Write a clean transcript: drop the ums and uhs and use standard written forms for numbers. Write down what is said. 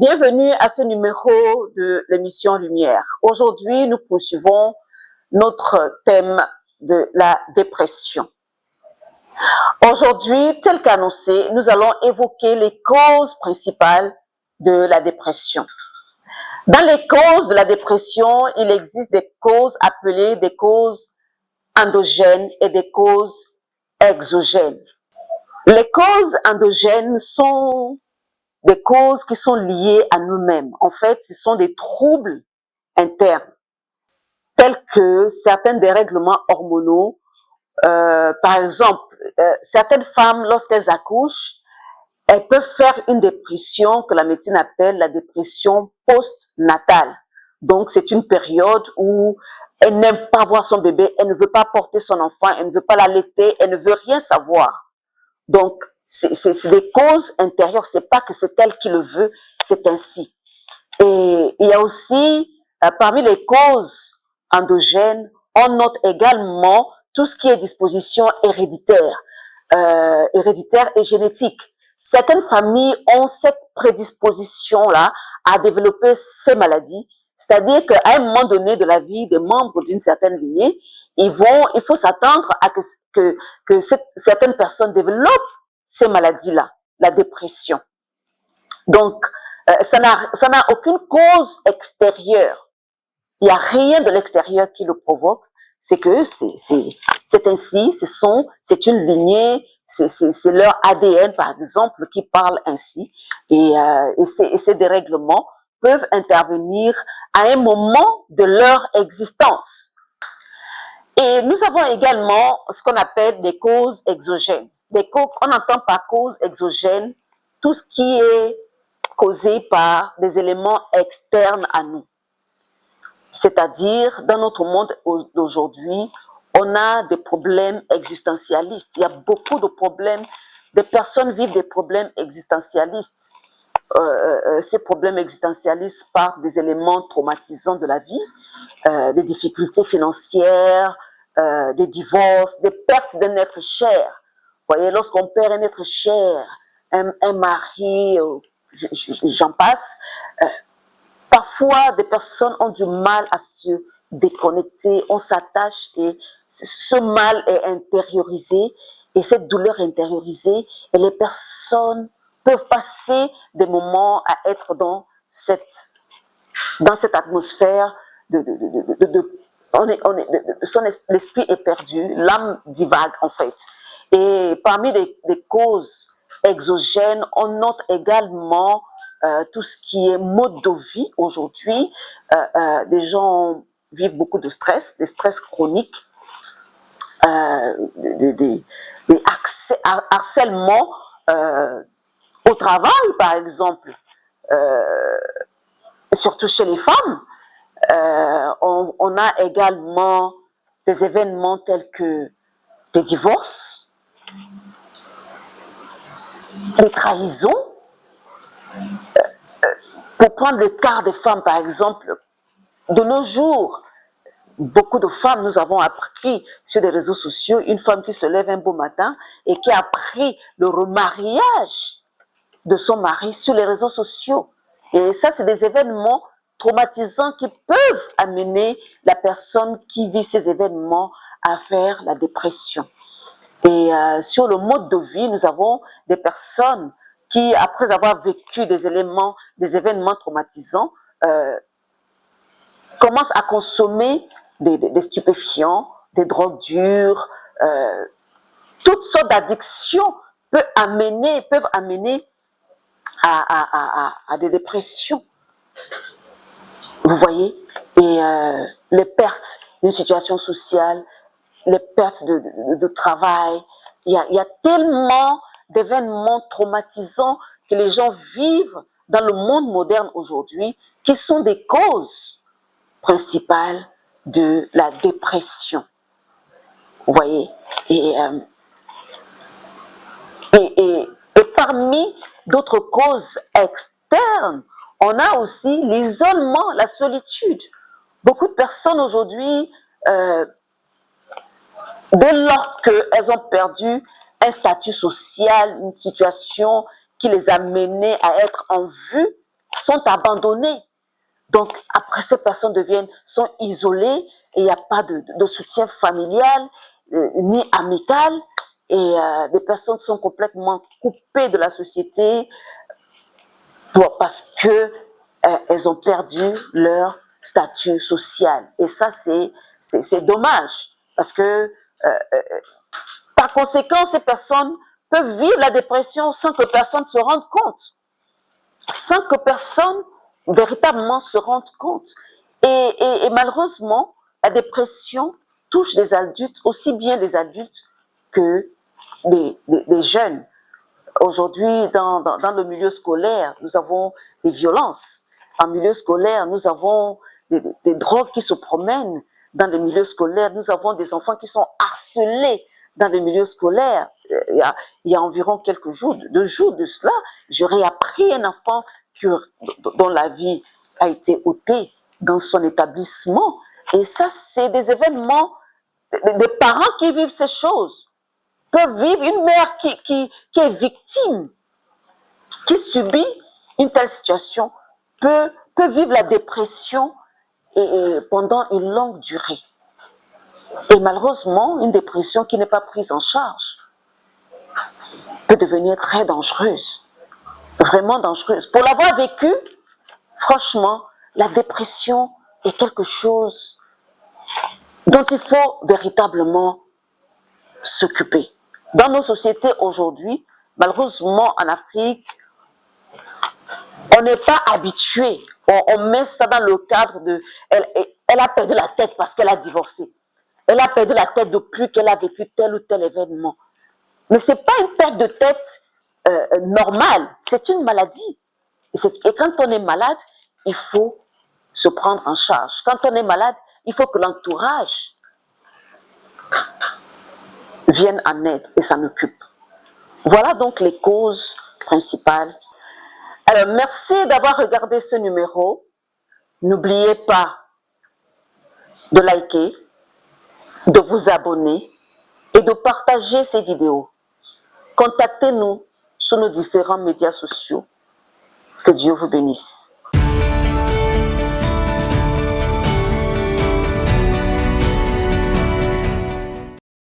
Bienvenue à ce numéro de l'émission Lumière. Aujourd'hui, nous poursuivons notre thème de la dépression. Aujourd'hui, tel qu'annoncé, nous allons évoquer les causes principales de la dépression. Dans les causes de la dépression, il existe des causes appelées des causes endogènes et des causes exogènes. Les causes endogènes sont des causes qui sont liées à nous-mêmes. En fait, ce sont des troubles internes, tels que certains dérèglements hormonaux. Par exemple, certaines femmes, lorsqu'elles accouchent, elles peuvent faire une dépression que la médecine appelle la dépression post-natale. Donc, c'est une période où elle n'aime pas voir son bébé, elle ne veut pas porter son enfant, elle ne veut pas l'allaiter, elle ne veut rien savoir. Donc, c'est des causes intérieures, c'est pas que c'est elle qui le veut, c'est ainsi. Et il y a aussi, parmi les causes endogènes, on note également tout ce qui est disposition héréditaire, héréditaire et génétique. Certaines familles ont cette prédisposition-là à développer ces maladies, c'est-à-dire qu'à un moment donné de la vie des membres d'une certaine lignée, il faut s'attendre à que certaines personnes développent ces maladies-là, la dépression. Donc, ça n'a aucune cause extérieure. Il n'y a rien de l'extérieur qui le provoque. C'est que c'est ainsi, c'est une lignée, c'est leur ADN, par exemple, qui parle ainsi. Et ces dérèglements peuvent intervenir à un moment de leur existence. Et nous avons également ce qu'on appelle des causes exogènes. On entend par cause exogène tout ce qui est causé par des éléments externes à nous. C'est-à-dire, dans notre monde d'aujourd'hui, on a des problèmes existentialistes. Il y a beaucoup de problèmes. Des personnes vivent des problèmes existentialistes. Ces problèmes existentialistes partent des éléments traumatisants de la vie, des difficultés financières, des divorces, des pertes d'un être cher. Vous voyez, lorsqu'on perd un être cher, un mari, j'en passe, parfois des personnes ont du mal à se déconnecter, on s'attache et ce mal est intériorisé et cette douleur intériorisée et les personnes peuvent passer des moments à être dans cette atmosphère l'esprit est perdu, l'âme divague en fait. Et parmi les causes exogènes, on note également tout ce qui est mode de vie aujourd'hui. Des gens vivent beaucoup de stress, des stress chroniques, des harcèlements au travail par exemple, surtout chez les femmes. On a également des événements tels que les divorces, les trahisons. Pour prendre le cas des femmes, par exemple, de nos jours, beaucoup de femmes, nous avons appris sur les réseaux sociaux, une femme qui se lève un beau matin et qui a appris le remariage de son mari sur les réseaux sociaux. Et ça, c'est des événements traumatisants qui peuvent amener la personne qui vit ces événements à faire la dépression. Et sur le mode de vie, nous avons des personnes qui, après avoir vécu des événements traumatisants, commencent à consommer des stupéfiants, des drogues dures, toutes sortes d'addictions peuvent amener à des dépressions. Vous voyez? Et les pertes d'une situation sociale, les pertes de travail, il y a tellement d'événements traumatisants que les gens vivent dans le monde moderne aujourd'hui qui sont des causes principales de la dépression. Vous voyez? Et parmi d'autres causes externes, on a aussi l'isolement, la solitude. Beaucoup de personnes aujourd'hui, dès lors qu'elles ont perdu un statut social, une situation qui les a menées à être en vue, sont abandonnées. Donc, après, ces personnes sont isolées et il n'y a pas de soutien familial ni amical. Et des personnes sont complètement coupées de la société parce que elles ont perdu leur statut social. Et ça, c'est dommage. Parce que, par conséquent, ces personnes peuvent vivre la dépression sans que personne se rende compte. Sans que personne véritablement se rende compte. Et malheureusement, la dépression touche les adultes, aussi bien les adultes que les jeunes. Aujourd'hui, dans le milieu scolaire, nous avons des violences. En milieu scolaire, nous avons des drogues qui se promènent dans les milieux scolaires. Nous avons des enfants qui sont harcelés dans les milieux scolaires. Il y a environ quelques jours, 2 jours de cela, j'aurais appris un enfant dont la vie a été ôtée dans son établissement. Et ça, c'est des événements, des parents qui vivent ces choses peuvent vivre, une mère qui est victime, qui subit une telle situation, peut vivre la dépression pendant une longue durée. Et malheureusement, une dépression qui n'est pas prise en charge peut devenir très dangereuse, vraiment dangereuse. Pour l'avoir vécu, franchement, la dépression est quelque chose dont il faut véritablement s'occuper. Dans nos sociétés aujourd'hui, malheureusement en Afrique, on n'est pas habitué. On met ça dans le cadre de... Elle a perdu la tête parce qu'elle a divorcé. Elle a perdu la tête depuis qu'elle a vécu tel ou tel événement. Mais ce n'est pas une perte de tête normale, c'est une maladie. Et quand on est malade, il faut se prendre en charge. Quand on est malade, il faut que l'entourage vienne en aide et s'en occupe. Voilà donc les causes principales. Alors, merci d'avoir regardé ce numéro. N'oubliez pas de liker, de vous abonner et de partager ces vidéos. Contactez-nous sur nos différents médias sociaux. Que Dieu vous bénisse.